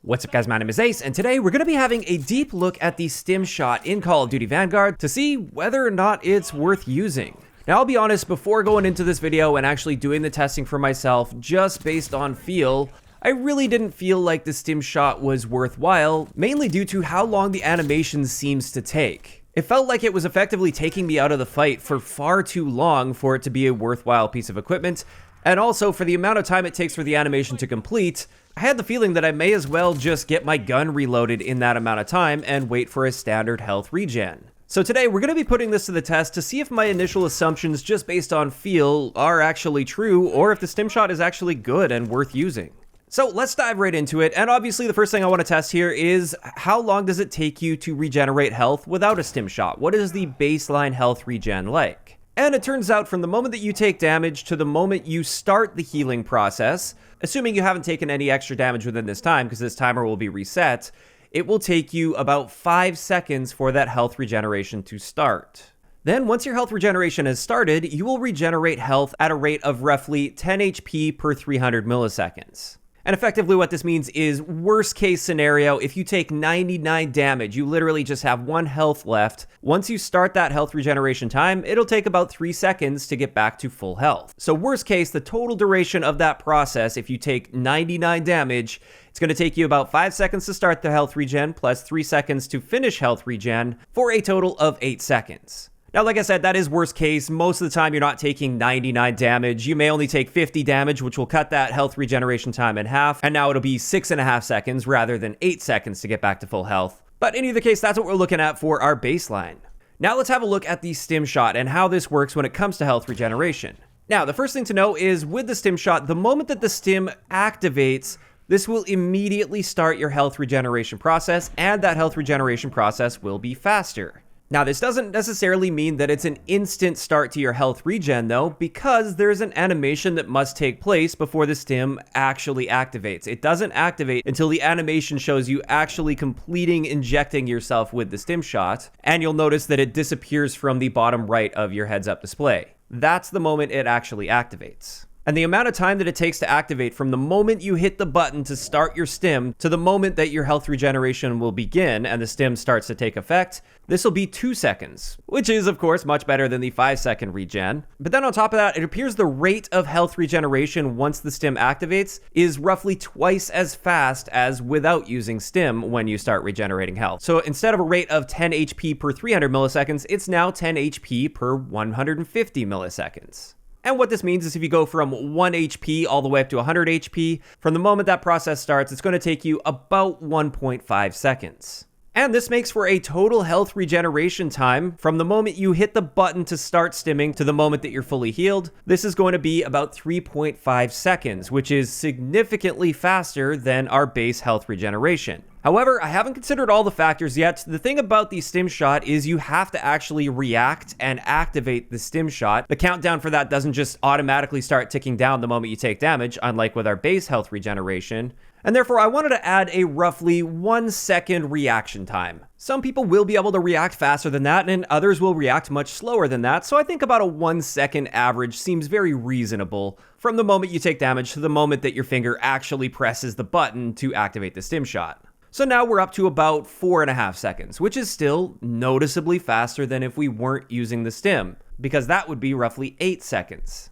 What's up guys, my name is Ace, and today we're going to be having a deep look at the Stim Shot in Call of Duty Vanguard to see whether or not it's worth using. Now I'll be honest, before going into this video and actually doing the testing for myself just based on feel, I really didn't feel like the Stim Shot was worthwhile, mainly due to how long the animation seems to take. It felt like it was effectively taking me out of the fight for far too long for it to be a worthwhile piece of equipment, and also for the amount of time it takes for the animation to complete. I had the feeling that I may as well just get my gun reloaded in that amount of time and wait for a standard health regen. So today we're going to be putting this to the test to see if my initial assumptions just based on feel are actually true, or if the Stim Shot is actually good and worth using. So let's dive right into it, and obviously the first thing I want to test here is how long does it take you to regenerate health without a Stim Shot? What is the baseline health regen like? And it turns out from the moment that you take damage to the moment you start the healing process, assuming you haven't taken any extra damage within this time, because this timer will be reset, it will take you about 5 seconds for that health regeneration to start. Then once your health regeneration has started, you will regenerate health at a rate of roughly 10 HP per 300 milliseconds. And effectively what this means is, worst case scenario, if you take 99 damage, you literally just have 1 health left. Once you start that health regeneration time, it'll take about 3 seconds to get back to full health. So worst case, the total duration of that process, if you take 99 damage, it's going to take you about 5 seconds to start the health regen, plus 3 seconds to finish health regen, for a total of 8 seconds. Now, like I said, that is worst case. Most of the time, you're not taking 99 damage. You may only take 50 damage, which will cut that health regeneration time in half. And now it'll be 6.5 seconds rather than 8 seconds to get back to full health. But in either case, that's what we're looking at for our baseline. Now let's have a look at the Stim Shot and how this works when it comes to health regeneration. Now, the first thing to know is with the Stim Shot, the moment that the stim activates, this will immediately start your health regeneration process, and that health regeneration process will be faster. Now, this doesn't necessarily mean that it's an instant start to your health regen though, because there's an animation that must take place before the stim actually activates. It doesn't activate until the animation shows you actually completing injecting yourself with the Stim Shot, and you'll notice that it disappears from the bottom right of your heads-up display. That's the moment it actually activates. And the amount of time that it takes to activate from the moment you hit the button to start your stim to the moment that your health regeneration will begin and the stim starts to take effect, this will be 2 seconds, which is of course much better than the 5-second regen. But then on top of that, it appears the rate of health regeneration once the stim activates is roughly twice as fast as without using stim when you start regenerating health. So instead of a rate of 10 HP per 300 milliseconds, it's now 10 HP per 150 milliseconds. And what this means is if you go from 1 HP all the way up to 100 HP, from the moment that process starts, it's going to take you about 1.5 seconds. And this makes for a total health regeneration time from the moment you hit the button to start stimming to the moment that you're fully healed. This is going to be about 3.5 seconds, which is significantly faster than our base health regeneration. However, I haven't considered all the factors yet. The thing about the Stim Shot is you have to actually react and activate the Stim Shot. The countdown for that doesn't just automatically start ticking down the moment you take damage, unlike with our base health regeneration. And therefore, I wanted to add a roughly 1 second reaction time. Some people will be able to react faster than that, and others will react much slower than that, so I think about a 1 second average seems very reasonable from the moment you take damage to the moment that your finger actually presses the button to activate the Stim Shot. So now we're up to about 4.5 seconds, which is still noticeably faster than if we weren't using the stim, because that would be roughly 8 seconds.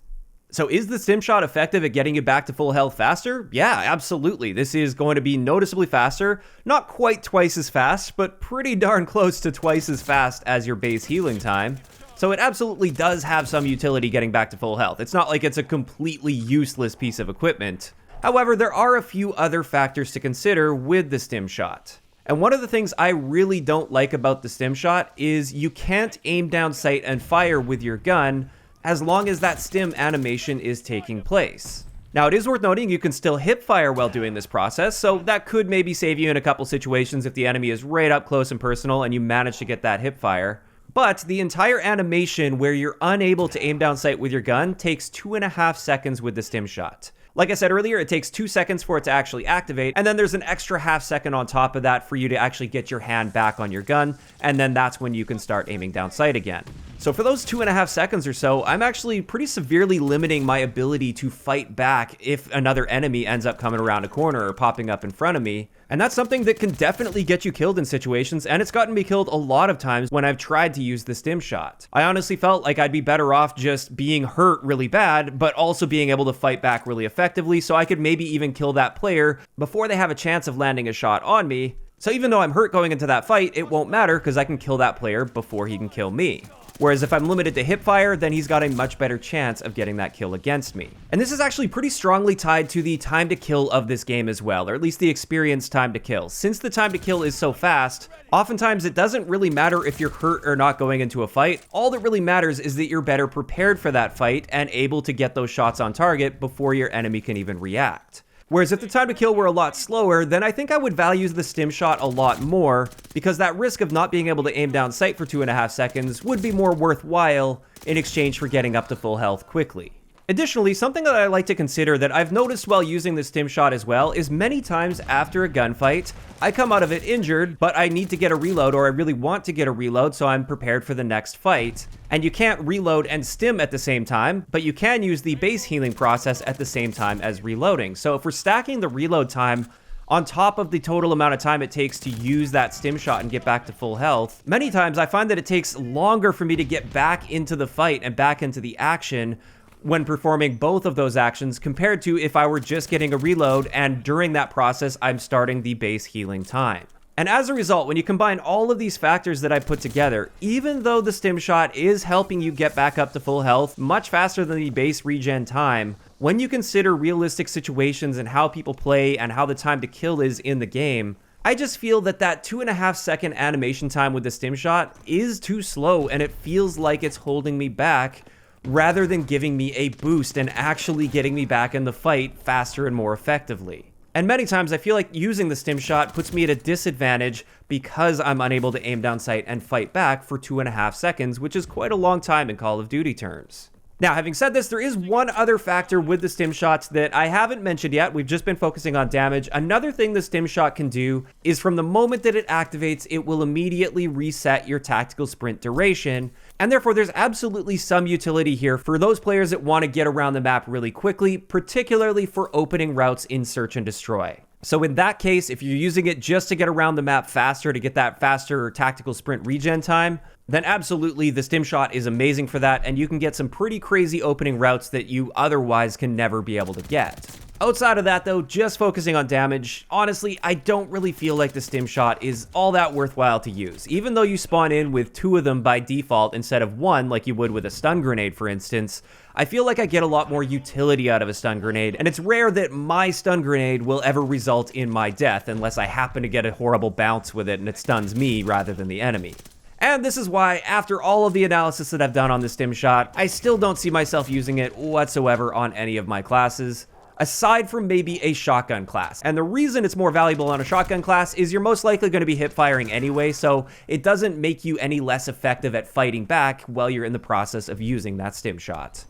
So is the Stim Shot effective at getting you back to full health faster? Yeah, absolutely. This is going to be noticeably faster, not quite twice as fast, but pretty darn close to twice as fast as your base healing time. So it absolutely does have some utility getting back to full health. It's not like it's a completely useless piece of equipment. However, there are a few other factors to consider with the Stim Shot. And one of the things I really don't like about the Stim Shot is you can't aim down sight and fire with your gun as long as that stim animation is taking place. Now, it is worth noting you can still hip fire while doing this process, so that could maybe save you in a couple situations if the enemy is right up close and personal and you manage to get that hip fire. But the entire animation where you're unable to aim down sight with your gun takes 2.5 seconds with the Stim Shot. Like I said earlier, it takes 2 seconds for it to actually activate, and then there's an extra half second on top of that for you to actually get your hand back on your gun, and then that's when you can start aiming down sight again. So for those 2.5 seconds or so, I'm actually pretty severely limiting my ability to fight back if another enemy ends up coming around a corner or popping up in front of me. And that's something that can definitely get you killed in situations, and it's gotten me killed a lot of times when I've tried to use the Stim Shot. I honestly felt like I'd be better off just being hurt really bad, but also being able to fight back really effectively, so I could maybe even kill that player before they have a chance of landing a shot on me. So even though I'm hurt going into that fight, it won't matter because I can kill that player before he can kill me. Whereas if I'm limited to hip fire, then he's got a much better chance of getting that kill against me. And this is actually pretty strongly tied to the time to kill of this game as well, or at least the experience time to kill. Since the time to kill is so fast, oftentimes it doesn't really matter if you're hurt or not going into a fight. All that really matters is that you're better prepared for that fight and able to get those shots on target before your enemy can even react. Whereas if the time to kill were a lot slower, then I think I would value the Stim Shot a lot more, because that risk of not being able to aim down sight for 2.5 seconds would be more worthwhile in exchange for getting up to full health quickly. Additionally, something that I like to consider that I've noticed while using the Stim Shot as well is many times after a gunfight, I come out of it injured, but I need to get a reload, or I really want to get a reload so I'm prepared for the next fight. And you can't reload and stim at the same time, but you can use the base healing process at the same time as reloading. So if we're stacking the reload time on top of the total amount of time it takes to use that Stim Shot and get back to full health, many times I find that it takes longer for me to get back into the fight and back into the action when performing both of those actions compared to if I were just getting a reload and during that process I'm starting the base healing time. And as a result, when you combine all of these factors that I put together, even though the Stim Shot is helping you get back up to full health much faster than the base regen time, when you consider realistic situations and how people play and how the time to kill is in the game, I just feel that that 2.5 second animation time with the Stim Shot is too slow, and it feels like it's holding me back rather than giving me a boost and actually getting me back in the fight faster and more effectively. And many times I feel like using the Stim Shot puts me at a disadvantage because I'm unable to aim down sight and fight back for 2.5 seconds, which is quite a long time in Call of Duty terms. Now, having said this, there is one other factor with the Stim Shots that I haven't mentioned yet. We've just been focusing on damage. Another thing the Stim Shot can do is from the moment that it activates, it will immediately reset your tactical sprint duration. And therefore, there's absolutely some utility here for those players that want to get around the map really quickly, particularly for opening routes in Search and Destroy. So in that case, if you're using it just to get around the map faster, to get that faster tactical sprint regen time, then absolutely the Stim Shot is amazing for that, and you can get some pretty crazy opening routes that you otherwise can never be able to get. Outside of that though, just focusing on damage, honestly, I don't really feel like the Stim Shot is all that worthwhile to use. Even though you spawn in with 2 of them by default instead of 1 like you would with a stun grenade, for instance, I feel like I get a lot more utility out of a stun grenade, and it's rare that my stun grenade will ever result in my death unless I happen to get a horrible bounce with it and it stuns me rather than the enemy. And this is why, after all of the analysis that I've done on the Stim Shot, I still don't see myself using it whatsoever on any of my classes, aside from maybe a shotgun class. And the reason it's more valuable on a shotgun class is you're most likely going to be hip firing anyway, so it doesn't make you any less effective at fighting back while you're in the process of using that Stim Shot.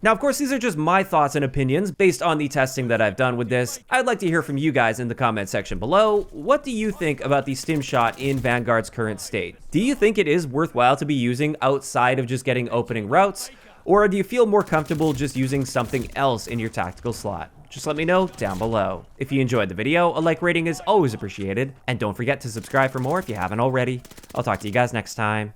Now, of course, these are just my thoughts and opinions based on the testing that I've done with this. I'd like to hear from you guys in the comment section below. What do you think about the Stim Shot in Vanguard's current state? Do you think it is worthwhile to be using outside of just getting opening routes? Or do you feel more comfortable just using something else in your tactical slot? Just let me know down below. If you enjoyed the video, a like rating is always appreciated. And don't forget to subscribe for more if you haven't already. I'll talk to you guys next time.